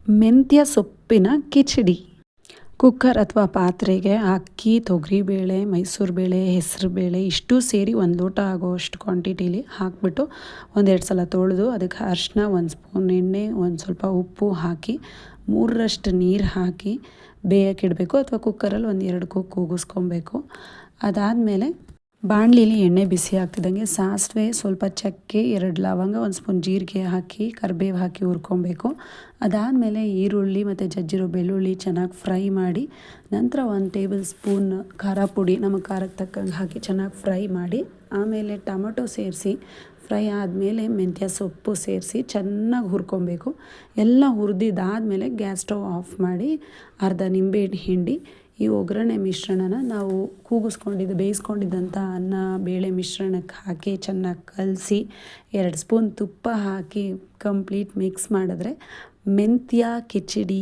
ಮೆಂತ್ಯ ಸೊಪ್ಪಿನ ಕಿಚಡಿ. ಕುಕ್ಕರ್ ಅಥವಾ ಪಾತ್ರೆಗೆ ಅಕ್ಕಿ, ತೊಗರಿಬೇಳೆ, ಮೈಸೂರುಬೇಳೆ, ಹೆಸರುಬೇಳೆ ಇಷ್ಟು ಸೇರಿ 1 ಲೋಟ ಆಗೋಷ್ಟು ಕ್ವಾಂಟಿಟಿಲಿ ಹಾಕಿಬಿಟ್ಟು ಒಂದೆರಡು ಸಲ ತೊಳೆದು ಅದಕ್ಕೆ ಅರಿಶಿನ, 1 ಸ್ಪೂನ್ ಎಣ್ಣೆ, ಒಂದು ಸ್ವಲ್ಪ ಉಪ್ಪು ಹಾಕಿ 3ರಷ್ಟು ನೀರು ಹಾಕಿ ಬೇಯಕ್ಕಿಡಬೇಕು ಅಥವಾ ಕುಕ್ಕರಲ್ಲಿ 1-2 ಕೂಗಿಸ್ಕೊಬೇಕು. ಅದಾದಮೇಲೆ ಬಾಣಲಿಲಿ ಎಣ್ಣೆ ಬಿಸಿ ಆಗ್ತಿದ್ದಂಗೆ ಸಾಸಿವೆ, ಸ್ವಲ್ಪ ಚಕ್ಕೆ, 2 ಲವಂಗ, 1 ಸ್ಪೂನ್ ಜೀರಿಗೆ ಹಾಕಿ ಕರಿಬೇವು ಹಾಕಿ ಹುರ್ಕೊಬೇಕು. ಅದಾದಮೇಲೆ ಈರುಳ್ಳಿ ಮತ್ತು ಜಜ್ಜಿರೋ ಬೆಳ್ಳುಳ್ಳಿ ಚೆನ್ನಾಗಿ ಫ್ರೈ ಮಾಡಿ ನಂತರ 1 ಟೇಬಲ್ ಸ್ಪೂನ್ ಖಾರ ಪುಡಿ ನಮಗೆ ಖಾರಕ್ಕೆ ತಕ್ಕಂಗೆ ಹಾಕಿ ಚೆನ್ನಾಗಿ ಫ್ರೈ ಮಾಡಿ ಆಮೇಲೆ ಟೊಮೊಟೊ ಸೇರಿಸಿ ಫ್ರೈ ಆದಮೇಲೆ ಮೆಂತ್ಯ ಸೊಪ್ಪು ಸೇರಿಸಿ ಚೆನ್ನಾಗಿ ಹುರ್ಕೊಬೇಕು. ಎಲ್ಲ ಹುರಿದಿದ್ದಾದಮೇಲೆ ಗ್ಯಾಸ್ ಸ್ಟವ್ ಆಫ್ ಮಾಡಿ ಅರ್ಧ ನಿಂಬೆಹಣ್ಣು ಹಿಂಡಿ ಈ ಒಗ್ಗರಣೆ ಮಿಶ್ರಣನ ನಾವು ಬೇಯಿಸ್ಕೊಂಡಿದ್ದಂಥ ಅನ್ನ ಬೇಳೆ ಮಿಶ್ರಣಕ್ಕೆ ಹಾಕಿ ಚೆನ್ನಾಗಿ ಕಲಸಿ 2 ಸ್ಪೂನ್ ತುಪ್ಪ ಹಾಕಿ ಕಂಪ್ಲೀಟ್ ಮಿಕ್ಸ್ ಮಾಡಿದ್ರೆ ಮೆಂತ್ಯ ಕಿಚಡಿ